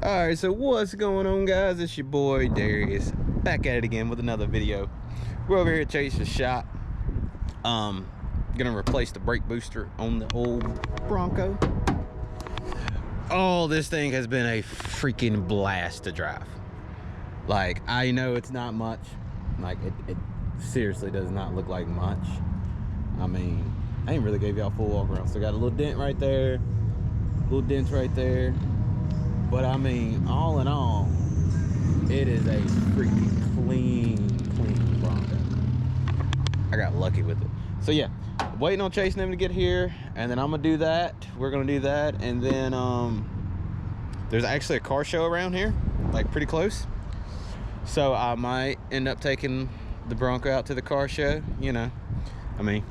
Alright, so what's going on, guys? It's your boy Darius, back at it again with another video. We're over here at Chase's shop. Gonna replace the brake booster on the old Bronco. Oh, this thing has been a freaking blast to drive. Like, I know it's not much. Like, it seriously does not look like much. I mean, I ain't really gave y'all full walk around. So got a little dent right there, little dents right there. But I mean, all in all, it is a freaking clean Bronco. I got lucky with it. So yeah, waiting on Chase and them to get here, and then I'm gonna do that. We're gonna do that, and then there's actually a car show around here, like pretty close. So I might end up taking the Bronco out to the car show. You know, I mean,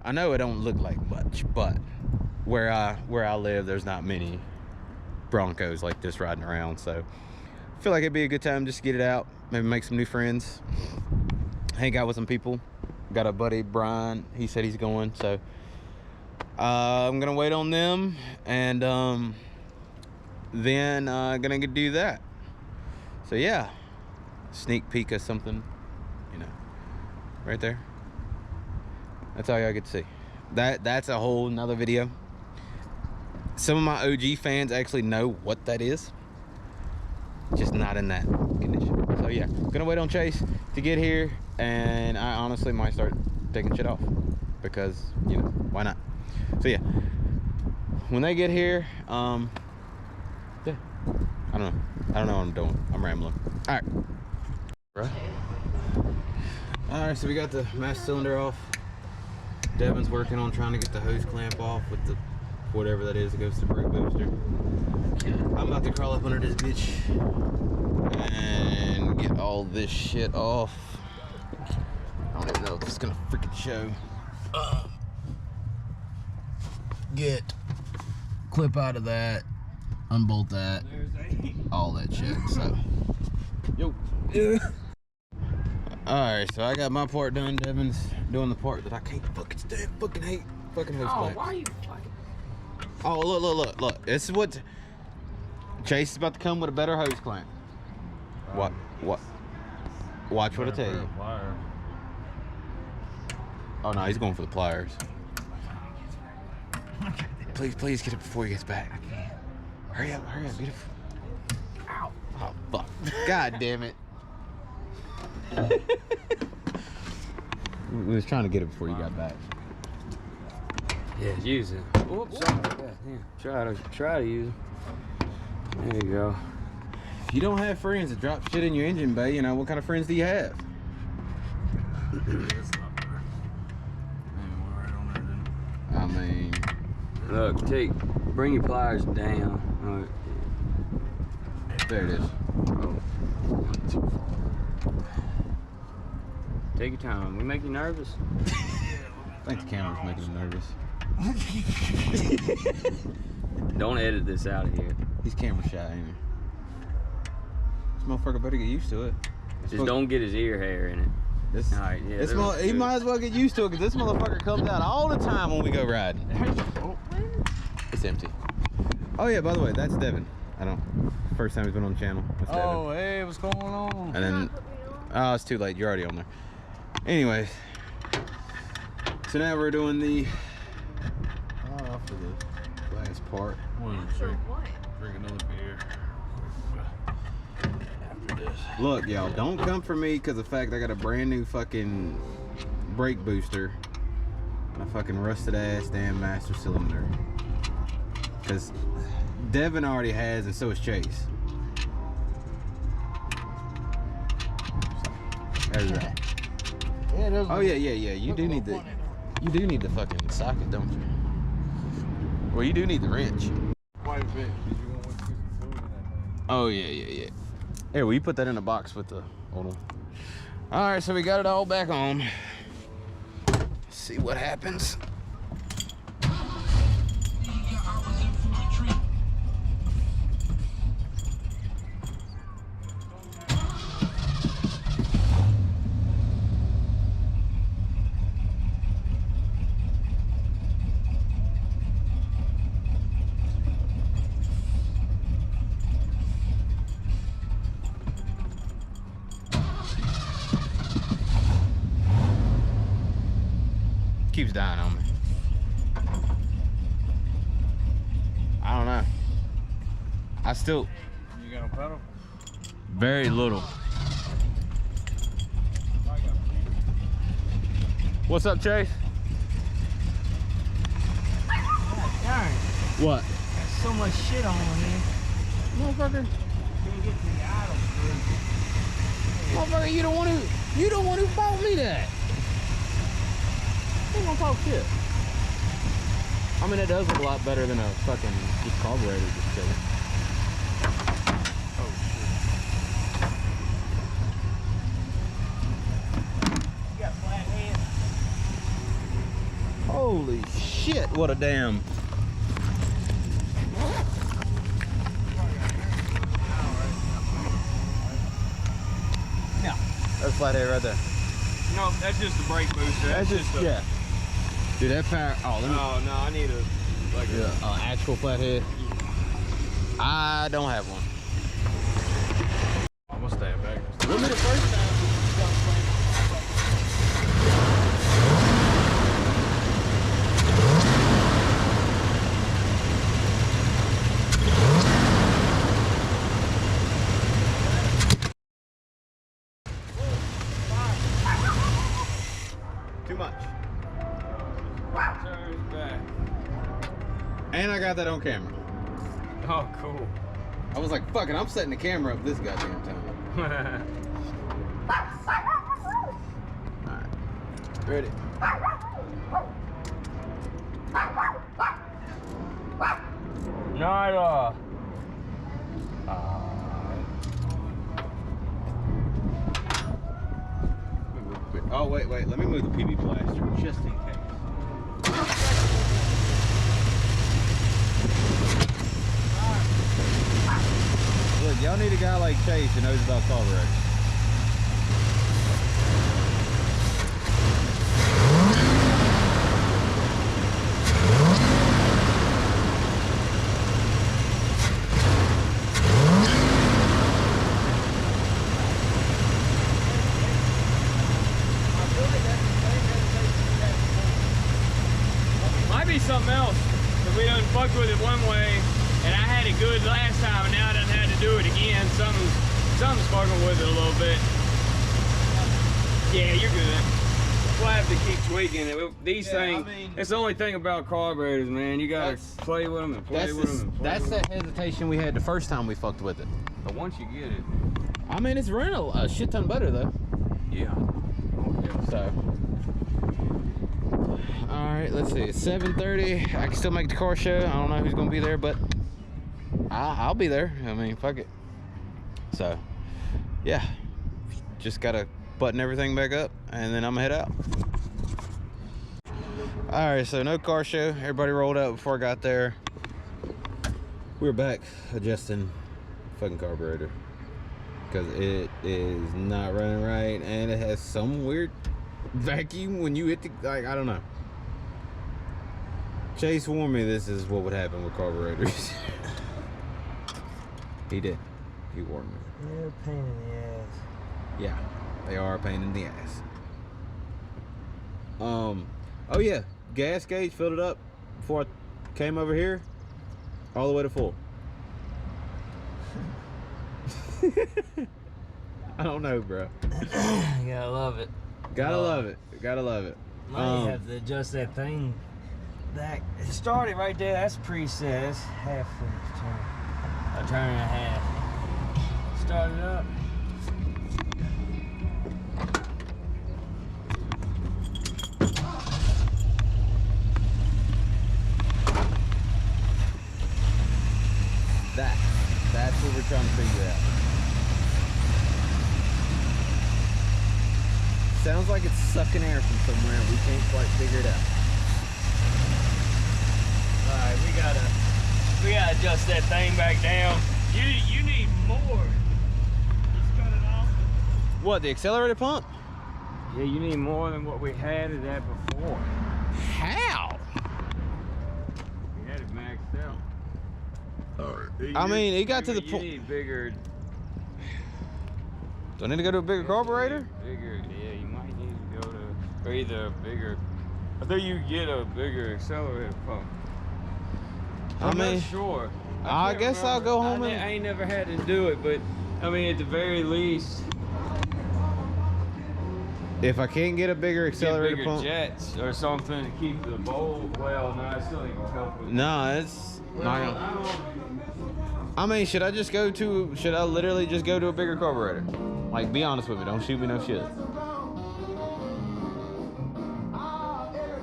I know it don't look like much, but where I live, there's not many Broncos like this riding around, so I feel like it'd be a good time just to get it out, maybe make some new friends, hang out with some people. Got a buddy, Brian, he said he's going, so I'm gonna wait on them, and then gonna do that. So yeah, sneak peek of something, you know, right there. That's all y'all get to see. That's a whole nother video. Some of my OG fans actually know what that is, just not in that condition. So yeah, gonna wait on Chase to get here, and I honestly might start taking shit off because, you know, why not? So yeah, when they get here, yeah, I don't know what I'm doing. I'm rambling. All right, so we got the master cylinder off. Devin's working on trying to get the hose clamp off with the whatever that is that goes to the brake booster. I'm about to crawl up under this bitch and get all this shit off. I don't even know if it's gonna freaking show. Get clip out of that, unbolt that, all that shit. So, yo. Alright, so I got my part done. Devin's doing the part that I can't fucking stand. Fucking hate fucking hose clamps. Why are you fucking? Oh, look. This is what Chase is about to come with, a better hose clamp. What? Watch what I tell you. Oh no, he's going for the pliers. Please get it before he gets back. Hurry up, get it. Ow. Oh fuck. God damn it. We was trying to get it before you got back. Yeah, use it. Oops, sorry. Yeah, try to use it. There you go. If you don't have friends that drop shit in your engine bay, you know, what kind of friends do you have? I mean, look, bring your pliers down. Right. There it is. Oh. Take your time. We make you nervous? I think the camera's making him nervous. Don't edit this out of here. He's camera shy, ain't he? This motherfucker better get used to it. Just don't get his ear hair in it. All right, yeah, he might as well get used to it, because this motherfucker comes out all the time when we go riding. It's empty. Oh yeah, by the way, that's Devin. First time he's been on the channel. That's oh, Devin. hey, what's going on? And then, oh, it's too late. You're already on there. Anyways, so now we're doing the for the last part. Drink another beer. After this. Look, y'all, don't come for me because of the fact I got a brand new fucking brake booster and a fucking rusted ass damn master cylinder. Because Devin already has, and so is Chase. So, there's that. Oh yeah. You do need the fucking socket, don't you? Well, you do need the wrench. Quite a bit. Did you want to put some food in that thing? Oh yeah. Here, will you put that in a box with the? Hold on. All right, so we got it all back on. Let's see what happens. keeps dying on me. I don't know. I still. You got a pedal? Very little. What's up, Chase? God darn. What? There's so much shit on here. Motherfucker. Can't get to the idle screw. Motherfucker, you don't want to bought me that. You gonna talk shit. I mean, it does look a lot better than a fucking just carburetor just chilling. Oh shit. You got flat head. Holy shit, what a damn. No. That's flathead right there. No, that's just the brake booster. That's just, yeah. Dude, that power, oh, let me. Oh, no, I need a, like a... Actual flathead. I don't have one. I'm gonna stand back. Let me the first time. Too much. Turns back. And I got that on camera. Oh, cool. I was like, fuck it, I'm setting the camera up this goddamn time. Alright. Ready? Not Oh, wait, let me move the PB blaster just in case. Look, y'all need a guy like Chase who knows about carburetors. Might be something else. If we done fucked with it one way, and I had it good last time, and now I done had to do it again. Something's fucking with it a little bit. Yeah, you're good. We'll have to keep tweaking it. These things, it's the only thing about carburetors, man. You gotta play with them and play with them and play That's with the them. hesitation we had the first time we fucked with it. But once you get it, I mean, it's running a shit ton better though. yeah. Oh, yeah. So, all right, let's see. It's 7:30. I can still make the car show. I don't know who's gonna be there, but I'll be there. I mean, fuck it. So, yeah, just gotta button everything back up, and then I'm gonna head out. All right, so no car show. Everybody rolled out before I got there. We're back adjusting fucking carburetor because it is not running right, and it has some weird vacuum when you hit the, like, I don't know. Chase warned me this is what would happen with carburetors. He did. He warned me. They're a pain in the ass. Yeah, they are a pain in the ass. Oh yeah, gas gauge, filled it up before I came over here, all the way to full. I don't know, bro. You gotta love it. Gotta love it. Gotta love it. Might have to adjust that thing back. It started right there. That's preset. That's half inch turn. A turn and a half. Start it up. That's what we're trying to figure out. Sounds like it's sucking air from somewhere and we can't quite figure it out. Alright, we gotta adjust that thing back down. You need more. Just cut it off. What, the accelerator pump? Yeah, you need more than what we had it at before. How? We had it maxed out. I mean, it got to the You point. need bigger. Do I need to go to a bigger carburetor? Bigger, yeah, you might need to go to, or either a bigger I think you get a bigger accelerator pump. I'm mean, not sure. I can't guess I'll remember. go home I and- ain't never had to do it, but I mean, at the very least, If I can't get a bigger get accelerator bigger pump, jets or something to keep the bowl. Well, no, it still ain't gonna help with. no, it's Well, not gonna. I mean, should I literally just go to a bigger carburetor? Like, be honest with me, don't shoot me no shit.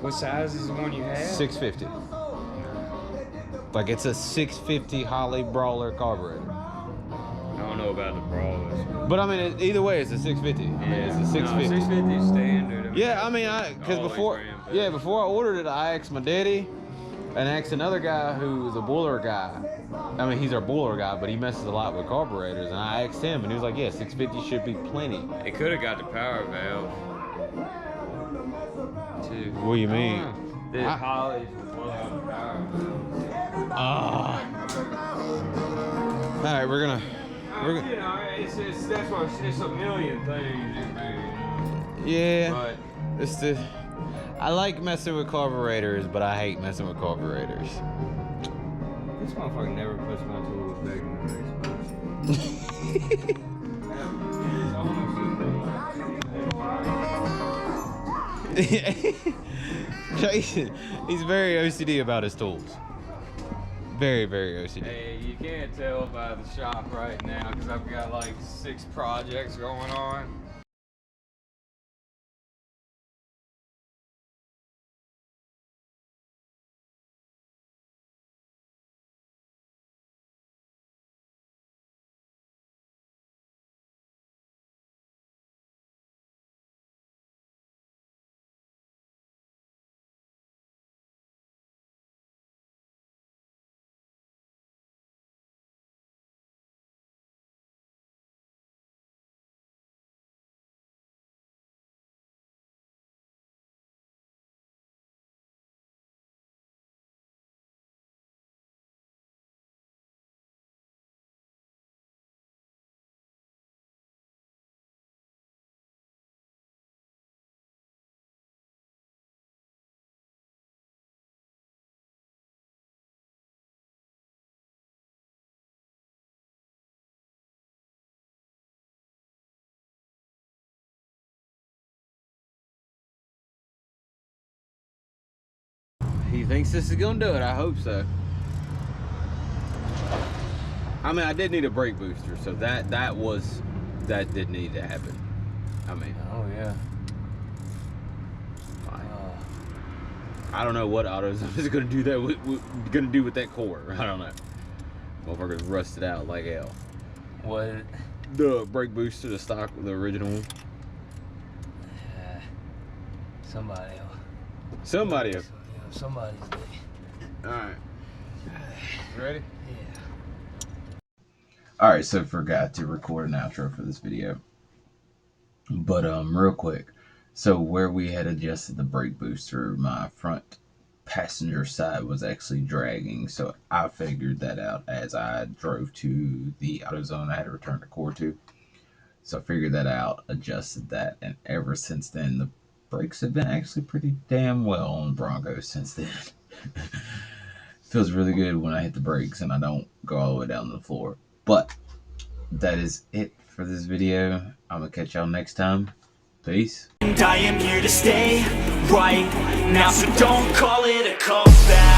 What size is the one you have? 650. Like, it's a 650 Holly Brawler carburetor. I don't know about the brawlers. But I mean, either way, it's a 650. I mean, it's a 650. No, 650 is standard. Yeah, I mean, because before I ordered it, I asked my daddy and I asked another guy who's a boiler guy. I mean, he's our boiler guy, but he messes a lot with carburetors. And I asked him, and he was like, "Yeah, 650 should be plenty." It could have got the power valve. Too. What do you mean? The Hollies would blow out the power valve. All right, we're gonna. You know, that's why it's a million things. Yeah. But I like messing with carburetors, but I hate messing with carburetors. this motherfucker never puts my tools back in the Jason, he's very OCD about his tools. Very, very OCD. Hey, you can't tell by the shop right now because I've got like 6 projects going on. He thinks this is gonna do it. I hope so. I mean, I did need a brake booster, so that did need to happen. I mean, Oh yeah. fine. I don't know what AutoZone is gonna do that with that core. I don't know. Motherfucker's rusted out like hell. What? The brake booster, the stock, the original one. Somebody. Somebody. Somebody's day. All right. Ready? Yeah. Alright, so forgot to record an outro for this video. But real quick. So where we had adjusted the brake booster, my front passenger side was actually dragging. So I figured that out as I drove to the AutoZone I had to return the core to. So I figured that out, adjusted that, and ever since then the brakes have been actually pretty damn well on Bronco since then. Feels really good when I hit the brakes and I don't go all the way down to the floor. But that is it for this video. I'm gonna catch y'all next time. Peace. And I am here to stay right now, so don't call it a comeback.